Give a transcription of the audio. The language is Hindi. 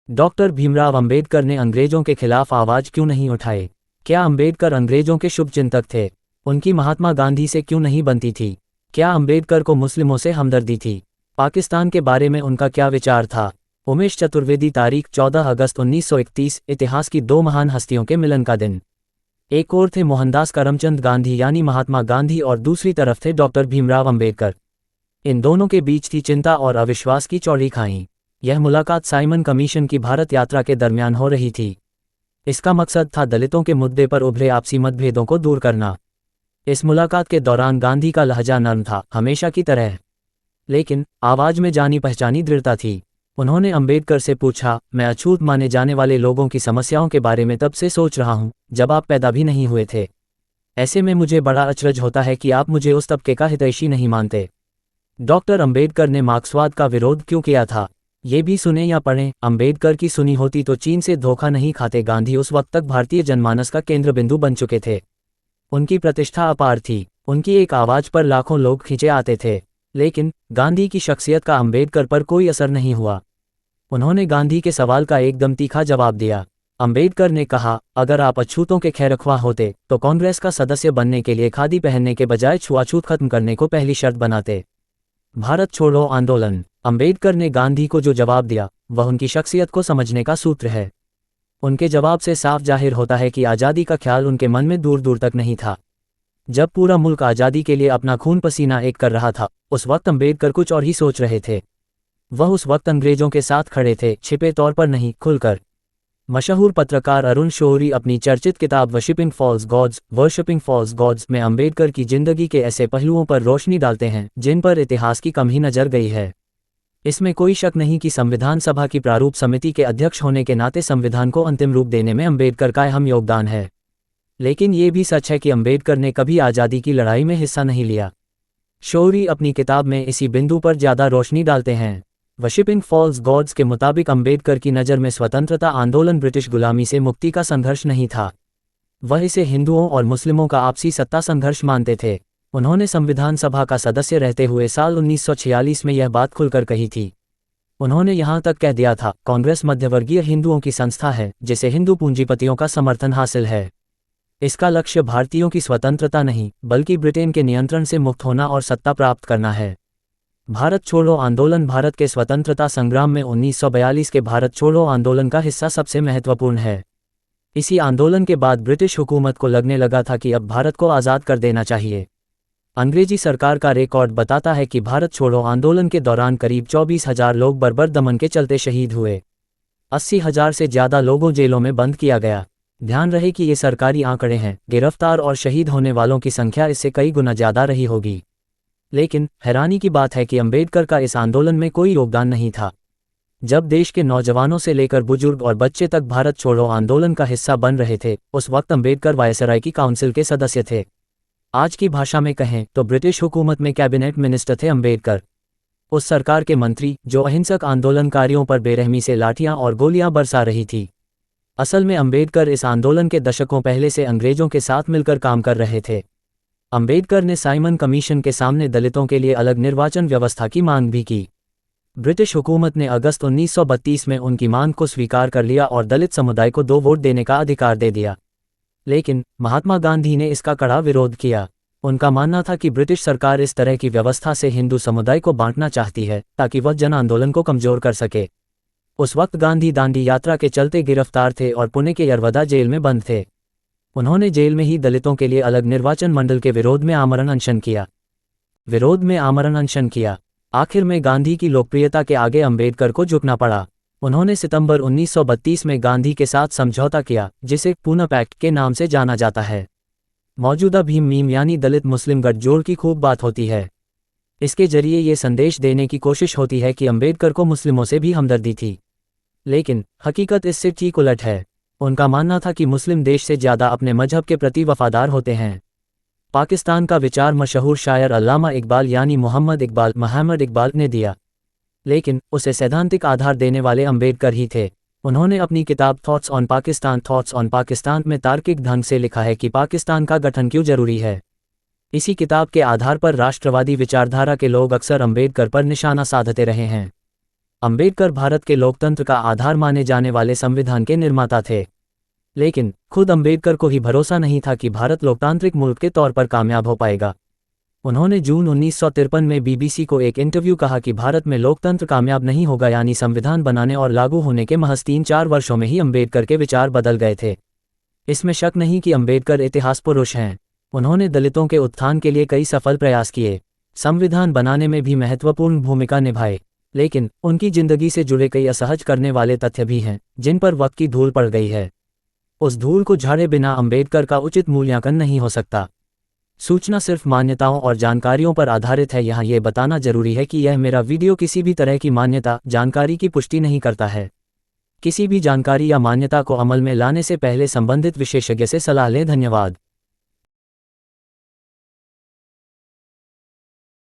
डॉक्टर भीमराव अंबेडकर ने अंग्रेजों के खिलाफ आवाज क्यों नहीं उठाए? क्या अंबेडकर अंग्रेजों के शुभचिंतक थे? उनकी महात्मा गांधी से क्यों नहीं बनती थी? क्या अंबेडकर को मुस्लिमों से हमदर्दी थी? पाकिस्तान के बारे में उनका क्या विचार था? उमेश चतुर्वेदी। तारीख 14 अगस्त 1931। इतिहास की दो महान हस्तियों के मिलन का दिन। एक ओर थे मोहनदास करमचंद गांधी यानी महात्मा गांधी और दूसरी तरफ थे डॉक्टर भीमराव अंबेडकर। इन दोनों के बीच थी चिंता और अविश्वास की चौड़ी खाई। यह मुलाकात साइमन कमीशन की भारत यात्रा के दरमियान हो रही थी। इसका मकसद था दलितों के मुद्दे पर उभरे आपसी मतभेदों को दूर करना। इस मुलाकात के दौरान गांधी का लहजा नर्म था, हमेशा की तरह, लेकिन आवाज में जानी पहचानी दृढ़ता थी। उन्होंने अंबेडकर से पूछा, मैं अछूत माने जाने वाले लोगों की समस्याओं के बारे में तब से सोच रहा हूं जब आप पैदा भी नहीं हुए थे। ऐसे में मुझे बड़ा अचरज होता है कि आप मुझे उस तबके का हितैषी नहीं मानते। डॉक्टर अंबेडकर ने मार्क्सवाद का विरोध क्यों किया था? ये भी सुने या पढ़ें। अंबेडकर की सुनी होती तो चीन से धोखा नहीं खाते। गांधी उस वक्त तक भारतीय जनमानस का केंद्र बिंदु बन चुके थे। उनकी प्रतिष्ठा अपार थी। उनकी एक आवाज पर लाखों लोग खींचे आते थे। लेकिन गांधी की शख्सियत का अंबेडकर पर कोई असर नहीं हुआ। उन्होंने गांधी के सवाल का एकदम तीखा जवाब दिया। अंबेडकर ने कहा, अगर आप अछूतों के खैरख्वाह होते तो कांग्रेस का सदस्य बनने के लिए खादी पहनने के बजाय छुआछूत खत्म करने को पहली शर्त बनाते। भारत छोड़ो आंदोलन। अंबेडकर ने गांधी को जो जवाब दिया वह उनकी शख्सियत को समझने का सूत्र है। उनके जवाब से साफ जाहिर होता है कि आज़ादी का ख्याल उनके मन में दूर दूर तक नहीं था। जब पूरा मुल्क आज़ादी के लिए अपना खून पसीना एक कर रहा था, उस वक्त अंबेडकर कुछ और ही सोच रहे थे। वह उस वक्त अंग्रेजों के साथ खड़े थे, छिपे तौर पर नहीं, खुलकर। मशहूर पत्रकार अरुण शौरी अपनी चर्चित किताब वर्शिपिंग फॉल्स गॉड्स में अंबेडकर की जिंदगी के ऐसे पहलुओं पर रोशनी डालते हैं जिन पर इतिहास की कम ही नजर गई है। इसमें कोई शक नहीं कि संविधान सभा की प्रारूप समिति के अध्यक्ष होने के नाते संविधान को अंतिम रूप देने में अंबेडकर का अहम योगदान है। लेकिन ये भी सच है कि अंबेडकर ने कभी आज़ादी की लड़ाई में हिस्सा नहीं लिया। शौरी अपनी किताब में इसी बिंदु पर ज़्यादा रोशनी डालते हैं। वर्शिपिंग फॉल्स गॉड्स के मुताबिक अंबेडकर की नज़र में स्वतंत्रता आंदोलन ब्रिटिश गुलामी से मुक्ति का संघर्ष नहीं था। वह इसे हिंदुओं और मुस्लिमों का आपसी सत्ता संघर्ष मानते थे। उन्होंने संविधान सभा का सदस्य रहते हुए साल 1946 में यह बात खुलकर कही थी। उन्होंने यहाँ तक कह दिया था, कांग्रेस मध्यवर्गीय हिंदुओं की संस्था है जिसे हिंदू पूंजीपतियों का समर्थन हासिल है। इसका लक्ष्य भारतीयों की स्वतंत्रता नहीं बल्कि ब्रिटेन के नियंत्रण से मुक्त होना और सत्ता प्राप्त करना है। भारत छोड़ो आंदोलन भारत के स्वतंत्रता संग्राम में 1942 के भारत छोड़ो आंदोलन का हिस्सा सबसे महत्वपूर्ण है। इसी आंदोलन के बाद ब्रिटिश हुकूमत को लगने लगा था कि अब भारत को आज़ाद कर देना चाहिए। अंग्रेजी सरकार का रिकॉर्ड बताता है कि भारत छोड़ो आंदोलन के दौरान करीब 24,000 लोग बर्बर दमन के चलते शहीद हुए। 80,000 से ज़्यादा लोगों जेलों में बंद किया गया। ध्यान रहे कि ये सरकारी आंकड़े हैं, गिरफ्तार और शहीद होने वालों की संख्या इससे कई गुना ज़्यादा रही होगी। लेकिन हैरानी की बात है कि अंबेडकर का इस आंदोलन में कोई योगदान नहीं था। जब देश के नौजवानों से लेकर बुजुर्ग और बच्चे तक भारत छोड़ो आंदोलन का हिस्सा बन रहे थे, उस वक्त अंबेडकर वायसराय की काउंसिल के सदस्य थे। आज की भाषा में कहें तो ब्रिटिश हुकूमत में कैबिनेट मिनिस्टर थे अंबेडकर। उस सरकार के मंत्री जो अहिंसक आंदोलनकारियों पर बेरहमी से लाठियां और गोलियां बरसा रही थी। असल में अंबेडकर इस आंदोलन के दशकों पहले से अंग्रेजों के साथ मिलकर काम कर रहे थे। अंबेडकर ने साइमन कमीशन के सामने दलितों के लिए अलग निर्वाचन व्यवस्था की मांग भी की। ब्रिटिश हुकूमत ने अगस्त 1932 में उनकी मांग को स्वीकार कर लिया और दलित समुदाय को 2 वोट देने का अधिकार दे दिया। लेकिन महात्मा गांधी ने इसका कड़ा विरोध किया। उनका मानना था कि ब्रिटिश सरकार इस तरह की व्यवस्था से हिंदू समुदाय को बांटना चाहती है ताकि वह जन आंदोलन को कमजोर कर सके। उस वक्त गांधी दांडी यात्रा के चलते गिरफ्तार थे और पुणे के यरवदा जेल में बंद थे। उन्होंने जेल में ही दलितों के लिए अलग निर्वाचन मंडल के विरोध में आमरण अनशन किया। आखिर में गांधी की लोकप्रियता के आगे अंबेडकर को झुकना पड़ा। उन्होंने सितंबर 1932 में गांधी के साथ समझौता किया, जिसे पूना पैक्ट के नाम से जाना जाता है। मौजूदा भीम मीम यानी दलित मुस्लिम गठजोड़ की खूब बात होती है। इसके जरिए ये संदेश देने की कोशिश होती है कि अंबेडकर को मुस्लिमों से भी हमदर्दी थी। लेकिन हकीकत इससे ठीक उलट है। उनका मानना था कि मुस्लिम देश से ज़्यादा अपने मजहब के प्रति वफादार होते हैं। पाकिस्तान का विचार मशहूर शायर अल्लामा इकबाल यानी मोहम्मद इकबाल ने दिया, लेकिन उसे सैद्धांतिक आधार देने वाले अंबेडकर ही थे। उन्होंने अपनी किताब थॉट्स ऑन पाकिस्तान में तार्किक ढंग से लिखा है कि पाकिस्तान का गठन क्यों जरूरी है। इसी किताब के आधार पर राष्ट्रवादी विचारधारा के लोग अक्सर अंबेडकर पर निशाना साधते रहे हैं। अंबेडकर भारत के लोकतंत्र का आधार माने जाने वाले संविधान के निर्माता थे। लेकिन खुद अंबेडकर को ही भरोसा नहीं था कि भारत लोकतांत्रिक मुल्क के तौर पर कामयाब हो पाएगा। उन्होंने जून 1953 में बीबीसी को एक इंटरव्यू कहा कि भारत में लोकतंत्र कामयाब नहीं होगा, यानी संविधान बनाने और लागू होने के महज 3-4 वर्षों में ही अंबेडकर के विचार बदल गए थे। इसमें शक नहीं कि अंबेडकर इतिहास पुरुष हैं। उन्होंने दलितों के उत्थान के लिए कई सफल प्रयास किए, संविधान बनाने में भी महत्वपूर्ण भूमिका निभाई। लेकिन उनकी जिंदगी से जुड़े कई असहज करने वाले तथ्य भी हैं, जिन पर वक्त की धूल पड़ गई है। उस धूल को झाड़े बिना अंबेडकर का उचित मूल्यांकन नहीं हो सकता। सूचना सिर्फ मान्यताओं और जानकारियों पर आधारित है। यहाँ ये बताना जरूरी है कि यह मेरा वीडियो किसी भी तरह की मान्यता, जानकारी की पुष्टि नहीं करता है। किसी भी जानकारी या मान्यता को अमल में लाने से पहले संबंधित विशेषज्ञ से सलाह लें। धन्यवाद।